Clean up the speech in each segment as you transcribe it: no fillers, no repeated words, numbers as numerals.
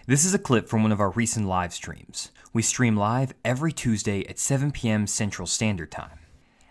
This is a clip from one of our recent live streams. We stream live every Tuesday at 7 p.m. Central Standard Time.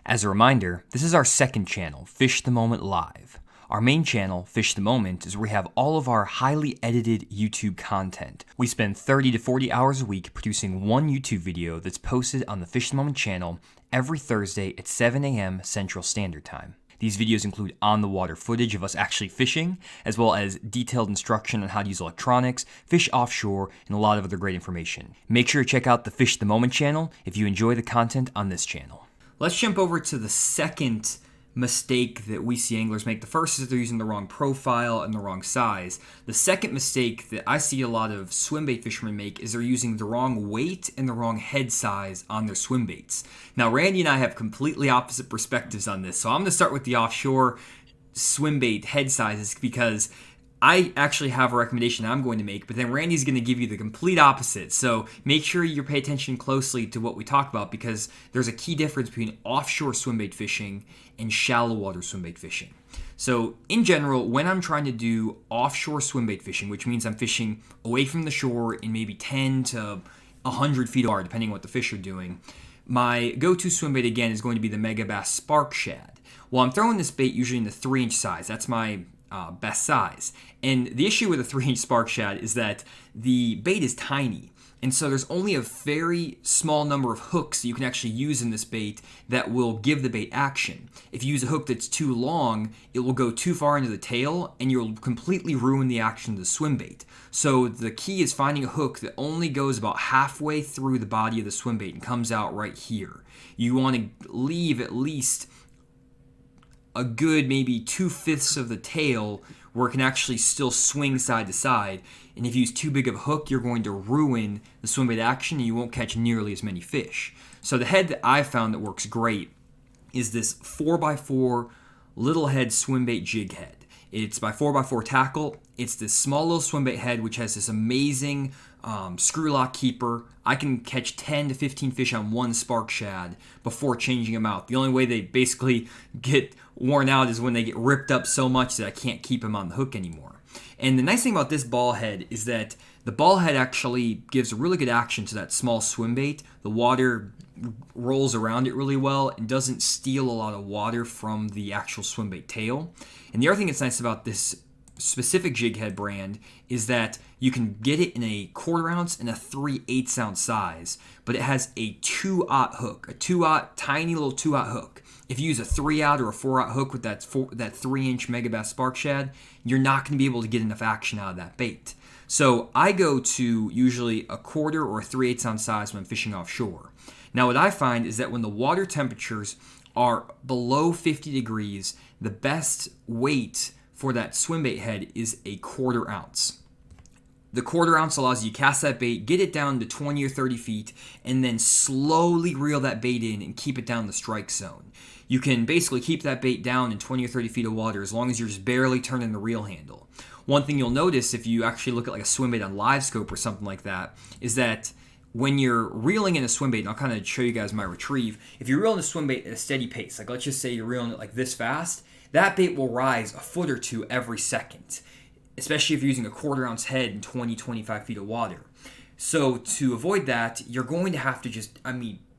As a reminder, this is our second channel, Fish the Moment Live. Our main channel, Fish the Moment, is where we have all of our highly edited YouTube content. We spend 30 to 40 hours a week producing one YouTube video that's posted on the Fish the Moment channel every Thursday at 7 a.m. Central Standard Time. These videos include on-the-water footage of us actually fishing, as well as detailed instruction on how to use electronics, fish offshore, and a lot of other great information. Make sure to check out the Fish the Moment channel if you enjoy the content on this channel. Let's jump over to the second mistake that we see anglers make. The first is they're using the wrong profile and the wrong size. The second mistake that I see a lot of swimbait fishermen make is they're using the wrong weight and the wrong head size on their swimbaits. Now, Randy and I have completely opposite perspectives on this, so I'm going to start with the offshore swimbait head sizes because I actually have a recommendation I'm going to make, but then Randy's going to give you the complete opposite. So make sure you pay attention closely to what we talk about because there's a key difference between offshore swimbait fishing and shallow water swimbait fishing. So in general, when I'm trying to do offshore swimbait fishing, which means I'm fishing away from the shore in maybe 10 to 100 feet apart, depending on what the fish are doing, my go-to swimbait again is going to be the Mega Bass Spark Shad. Well, I'm throwing this bait usually in the 3-inch size. That's my best size. And the issue with a 3-inch spark shad is that the bait is tiny. And so there's only a very small number of hooks that you can actually use in this bait that will give the bait action. If you use a hook that's too long, it will go too far into the tail and you'll completely ruin the action of the swim bait. So the key is finding a hook that only goes about halfway through the body of the swim bait and comes out right here. You want to leave at least a good maybe 2/5 of the tail where it can actually still swing side to side. And if you use too big of a hook, you're going to ruin the swimbait action and you won't catch nearly as many fish. So the head that I've found that works great is this 4x4 little head swimbait jig head. It's by 4x4 tackle. It's this small little swimbait head which has this amazing screw lock keeper. I can catch 10 to 15 fish on one spark shad before changing them out. The only way they basically get worn out is when they get ripped up so much that I can't keep them on the hook anymore. And the nice thing about this ball head is that the ball head actually gives a really good action to that small swim bait. The water rolls around it really well and doesn't steal a lot of water from the actual swim bait tail. And the other thing that's nice about this specific jig head brand is that you can get it in a 1/4 ounce and a 3/8 ounce size, but it has a 2/0 hook, a 2/0 tiny little 2/0 hook. If you use a 3/0 or a 4/0 hook with that 3-inch Mega Bass Spark Shad, you're not going to be able to get enough action out of that bait. So I go to usually a 1/4 or a 3/8 ounce size when I'm fishing offshore. Now what I find is that when the water temperatures are below 50 degrees, the best weight for that swimbait head is a 1/4 ounce. The 1/4 ounce allows you to cast that bait, get it down to 20 or 30 feet, and then slowly reel that bait in and keep it down the strike zone. You can basically keep that bait down in 20 or 30 feet of water as long as you're just barely turning the reel handle. One thing you'll notice if you actually look at like a swimbait on live scope or something like that is that when you're reeling in a swimbait, and I'll kind of show you guys my retrieve, if you're reeling a swimbait at a steady pace, like let's just say you're reeling it like this fast, that bait will rise a foot or two every second, especially if you're using a 1/4 ounce head in 20-25 feet of water. So to avoid that, you're going to have to just,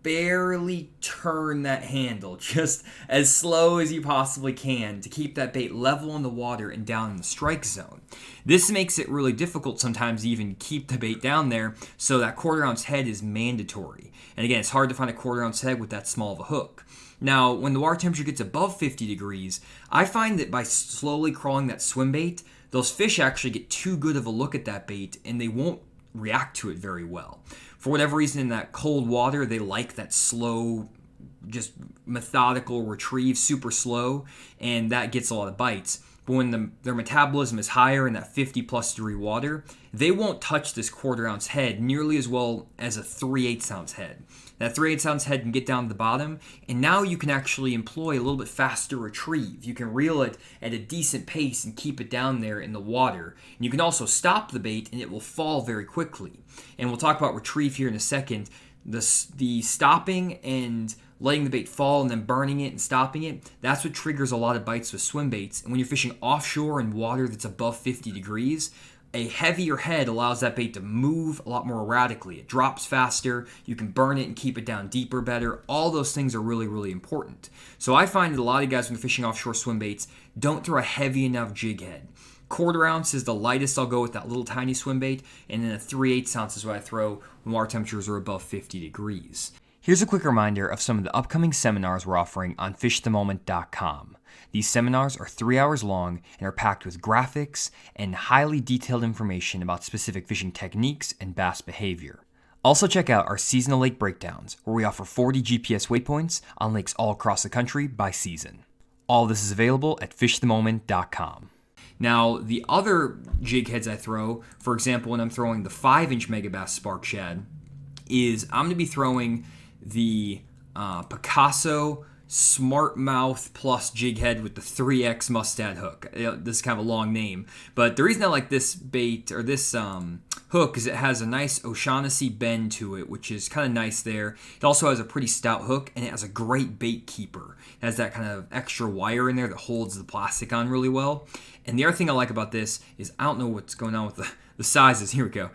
barely turn that handle just as slow as you possibly can to keep that bait level in the water and down in the strike zone. This makes it really difficult sometimes to even keep the bait down there, so that 1/4 ounce head is mandatory. And again, it's hard to find a 1/4 ounce head with that small of a hook. Now, when the water temperature gets above 50 degrees, I find that by slowly crawling that swim bait, those fish actually get too good of a look at that bait and they won't react to it very well. For whatever reason, in that cold water, they like that slow, just methodical retrieve, super slow, and that gets a lot of bites. But when their metabolism is higher in that 50 plus degree water, they won't touch this 1/4 ounce head nearly as well as a 3/8 ounce head. That 3/8 ounce head can get down to the bottom, and now you can actually employ a little bit faster retrieve. You can reel it at a decent pace and keep it down there in the water. And you can also stop the bait and it will fall very quickly. And we'll talk about retrieve here in a second. The stopping and letting the bait fall and then burning it and stopping it, that's what triggers a lot of bites with swim baits. And when you're fishing offshore in water that's above 50 degrees, a heavier head allows that bait to move a lot more erratically. It drops faster. You can burn it and keep it down deeper better. All those things are really, really important. So I find that a lot of guys when they're fishing offshore swim baits don't throw a heavy enough jig head. 1/4 ounce is the lightest I'll go with that little tiny swim bait, and then a 3/8 ounce is what I throw when water temperatures are above 50 degrees. Here's a quick reminder of some of the upcoming seminars we're offering on fishthemoment.com. These seminars are 3 hours long and are packed with graphics and highly detailed information about specific fishing techniques and bass behavior. Also check out our seasonal lake breakdowns, where we offer 40 GPS waypoints on lakes all across the country by season. All this is available at fishthemoment.com. Now, the other jig heads I throw, for example, when I'm throwing the 5-inch Megabass Spark Shad, is I'm going to be throwing the Picasso Smartmouth Plus jig head with the 3X Mustad hook. This is kind of a long name, but the reason I like this bait or this hook is it has a nice O'Shaughnessy bend to it, which is kind of nice there. It also has a pretty stout hook, and it has a great bait keeper. It has that kind of extra wire in there that holds the plastic on really well. And the other thing I like about this is I don't know what's going on with the sizes. Here we go.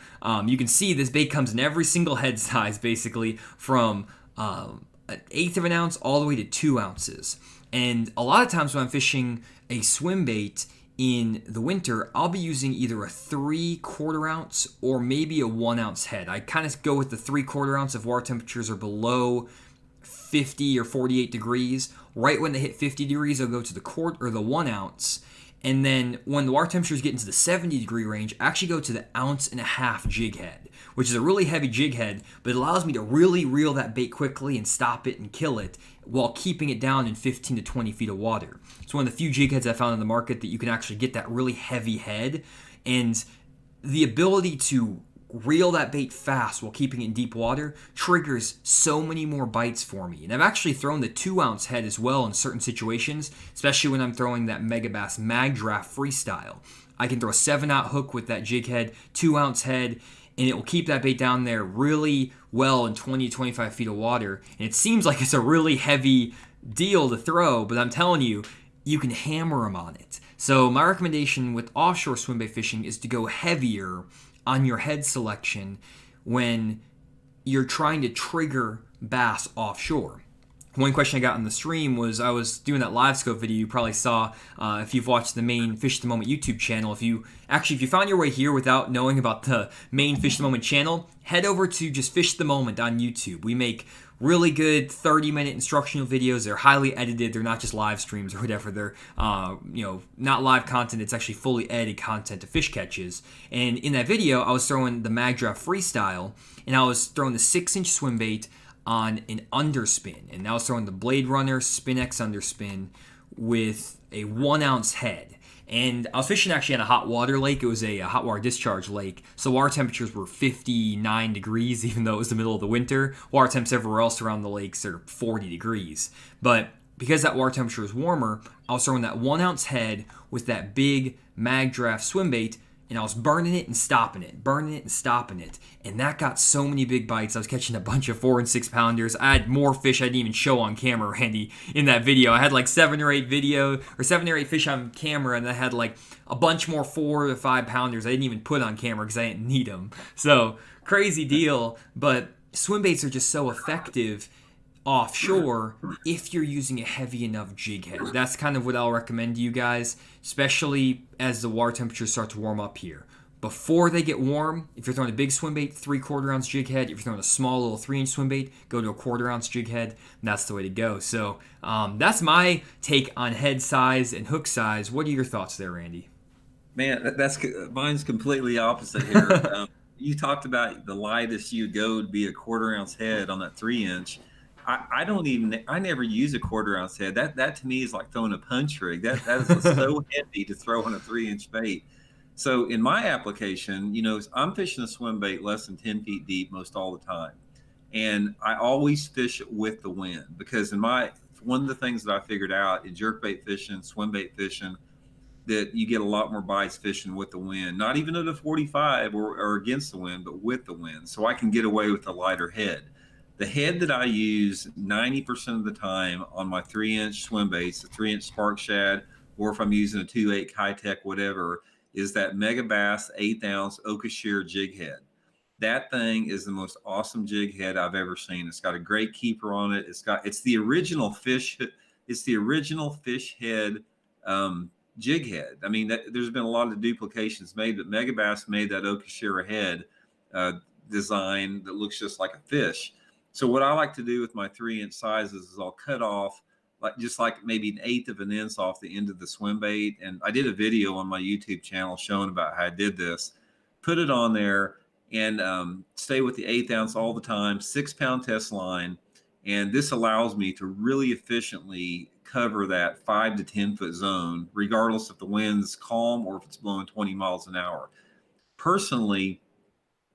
You can see this bait comes in every single head size, basically from an 1/8 of an ounce all the way to 2 ounces. And a lot of times when I'm fishing a swim bait in the winter, I'll be using either a 3/4 ounce or maybe a 1 ounce head. I kind of go with the 3/4 ounce if water temperatures are below 50 or 48 degrees. Right when they hit 50 degrees, I'll go to the quart or the 1 ounce. And then when the water temperatures get into the 70-degree range, I actually go to the 1.5 ounce jig head, which is a really heavy jig head, but it allows me to really reel that bait quickly and stop it and kill it while keeping it down in 15 to 20 feet of water. It's one of the few jig heads I found in the market that you can actually get that really heavy head, and the ability to reel that bait fast while keeping it in deep water triggers so many more bites for me. And I've actually thrown the 2 ounce head as well in certain situations, especially when I'm throwing that Megabass Mag Draft Freestyle. I can throw a 7/0 hook with that jig head, 2 ounce head, and it will keep that bait down there really well in 20 to 25 feet of water. And it seems like it's a really heavy deal to throw, but I'm telling you, you can hammer them on it. So my recommendation with offshore swim bait fishing is to go heavier on your head selection when you're trying to trigger bass offshore. One question I got on the stream was I was doing that live scope video you probably saw if you've watched the main Fish the Moment YouTube channel. If you found your way here without knowing about the main Fish the Moment channel, head over to just Fish the Moment on YouTube. We make really good 30-minute instructional videos. They're highly edited. They're not just live streams or whatever. They're not live content. It's actually fully edited content to fish catches. And in that video, I was throwing the Mag Draft Freestyle, and I was throwing the 6-inch swim bait on an underspin, and I was throwing the Blade Runner Spin X underspin with a 1 ounce head. And I was fishing actually on a hot water lake. It was a hot water discharge lake, so water temperatures were 59 degrees, even though it was the middle of the winter. Water temps everywhere else around the lakes are 40 degrees. But because that water temperature was warmer, I was throwing that 1 ounce head with that big Mag Draft swim bait, and I was burning it and stopping it, burning it and stopping it. And that got so many big bites. I was catching a bunch of 4 and 6 pounders. I had more fish I didn't even show on camera, Randy, in that video. I had like 7 or 8 fish on camera, and I had like a bunch more 4 to 5 pounders I didn't even put on camera because I didn't need them. So crazy deal, but swim baits are just so effective offshore if you're using a heavy enough jig head. That's kind of what I'll recommend to you guys, especially as the water temperatures start to warm up here. Before they get warm, if you're throwing a big swim bait, 3/4 ounce jig head. If you're throwing a small little 3-inch swim bait, go to a 1/4 ounce jig head. And that's the way to go. So that's my take on head size and hook size. What are your thoughts there, Randy? Man, mine's completely opposite here. You talked about the lightest you'd go would be a 1/4 ounce head on that 3-inch. I never use a 1/4 ounce head. That to me is like throwing a punch rig. That is so heavy to throw on a 3-inch bait. So in my application, I'm fishing a swim bait less than 10 feet deep most all the time. And I always fish it with the wind because one of the things that I figured out in jerkbait fishing, swim bait fishing, that you get a lot more bites fishing with the wind, not even at a 45 or against the wind, but with the wind. So I can get away with a lighter head. The head that I use 90% of the time on my 3-inch swim baits, the 3-inch Spark Shad, or if I'm using a 2/8 high tech, whatever, is that Mega Bass 1/8 ounce Okashir jig head. That thing is the most awesome jig head I've ever seen. It's got a great keeper on it. It's the original fish. It's the original fish head jig head. I mean, there's been a lot of duplications made, but Megabass made that Okashira head design that looks just like a fish. So what I like to do with my 3-inch sizes is I'll cut off just like maybe 1/8 of an inch off the end of the swim bait. And I did a video on my YouTube channel showing about how I did this. Put it on there and stay with the 1/8 ounce all the time, 6-pound test line. And this allows me to really efficiently cover that 5 to 10 foot zone, regardless if the wind's calm or if it's blowing 20 miles an hour. Personally,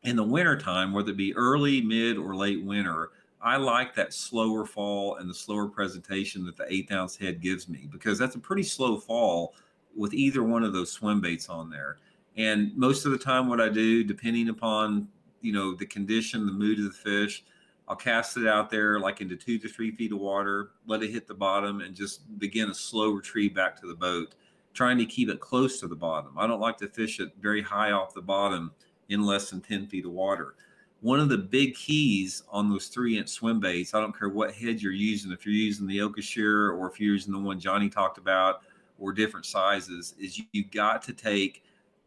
in the wintertime, whether it be early, mid, or late winter, I like that slower fall and the slower presentation that the 1/8 ounce head gives me, because that's a pretty slow fall with either one of those swim baits on there. And most of the time what I do, depending upon, the condition, the mood of the fish, I'll cast it out there like into 2 to 3 feet of water, let it hit the bottom, and just begin a slow retreat back to the boat, trying to keep it close to the bottom. I don't like to fish it very high off the bottom in less than 10 feet of water. One of the big keys on those 3-inch swim baits, I don't care what head you're using, if you're using the Okashira or if you're using the one Jonny talked about or different sizes, is you got to take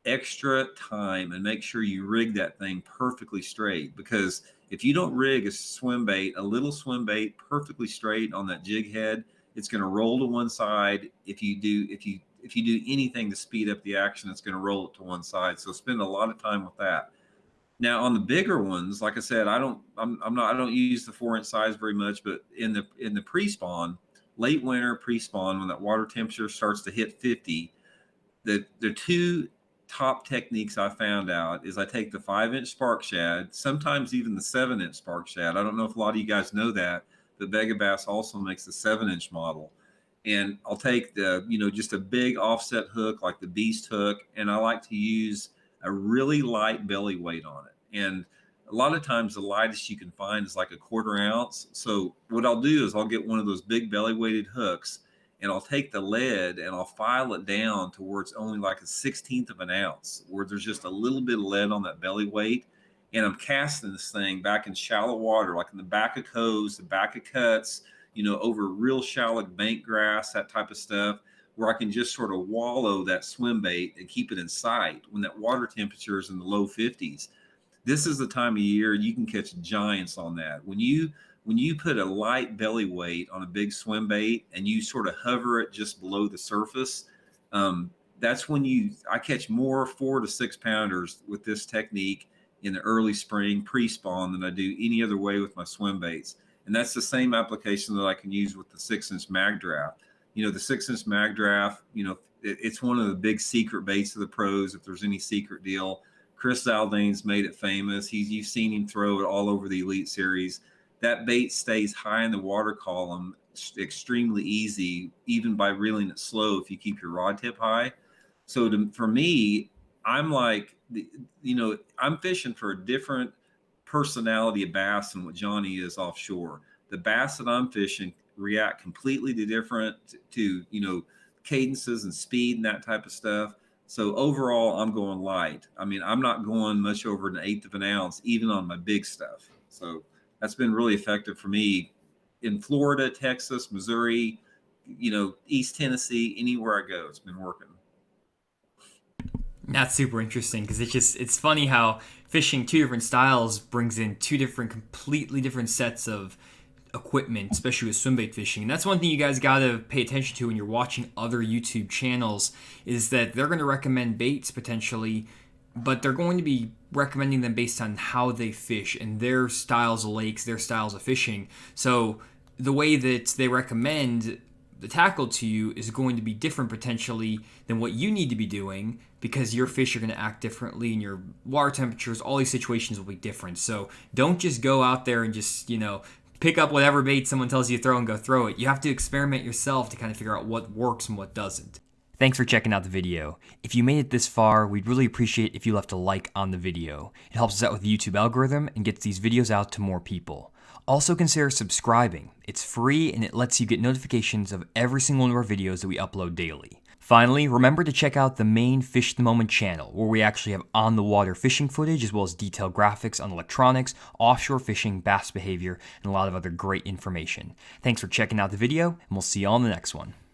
extra time and make sure you rig that thing perfectly straight. Because if you don't rig a little swim bait perfectly straight on that jig head, it's going to roll to one side. If you do anything to speed up the action, it's going to roll it to one side. So spend a lot of time with that. Now on the bigger ones, like I said, I don't use the 4-inch size very much, but in the pre-spawn, late winter pre-spawn, when that water temperature starts to hit 50, the two top techniques I found out is I take the 5-inch spark shad, sometimes even the 7-inch spark shad. I don't know if a lot of you guys know that, but Megabass also makes the 7-inch model. And I'll take just a big offset hook like the Beast hook, and I like to use a really light belly weight on it. And a lot of times the lightest you can find is like a 1/4 ounce. So what I'll do is I'll get one of those big belly weighted hooks, and I'll take the lead and I'll file it down to where it's only like a 1/16 of an ounce, where there's just a little bit of lead on that belly weight. And I'm casting this thing back in shallow water, like in the back of coves, the back of cuts, over real shallow bank grass, that type of stuff, where I can just sort of wallow that swim bait and keep it in sight when that water temperature is in the low 50s. This is the time of year you can catch giants on that. When you put a light belly weight on a big swim bait and you sort of hover it just below the surface, that's when I catch more 4 to 6 pounders with this technique in the early spring pre-spawn than I do any other way with my swim baits. And that's the same application that I can use with the 6-inch mag draft. The 6-inch mag draft, it's one of the big secret baits of the pros, if there's any secret deal. Chris Zaldain's made it famous. You've seen him throw it all over the Elite Series. That bait stays high in the water column extremely easy, even by reeling it slow if you keep your rod tip high. So for me, I'm like, I'm fishing for a different personality of bass than what Jonny is offshore. The bass that I'm fishing react completely to cadences and speed and that type of stuff. So overall, I'm going light. I mean, I'm not going much over an 1/8 of an ounce, even on my big stuff. So that's been really effective for me in Florida, Texas, Missouri, East Tennessee, anywhere I go. It's been working. That's super interesting, because it's funny how fishing two different styles brings in two completely different sets of equipment, especially with swimbait fishing. And that's one thing you guys got to pay attention to when you're watching other YouTube channels, is that they're going to recommend baits potentially, but they're going to be recommending them based on how they fish and their styles of lakes, their styles of fishing. So the way that they recommend the tackle to you is going to be different potentially than what you need to be doing, because your fish are going to act differently and your water temperatures, all these situations will be different. So don't just go out there and just, pick up whatever bait someone tells you to throw and go throw it. You have to experiment yourself to kind of figure out what works and what doesn't. Thanks for checking out the video. If you made it this far, we'd really appreciate if you left a like on the video. It helps us out with the YouTube algorithm and gets these videos out to more people. Also consider subscribing. It's free and it lets you get notifications of every single one of our videos that we upload daily. Finally, remember to check out the main Fish the Moment channel, where we actually have on-the-water fishing footage as well as detailed graphics on electronics, offshore fishing, bass behavior, and a lot of other great information. Thanks for checking out the video, and we'll see you on the next one.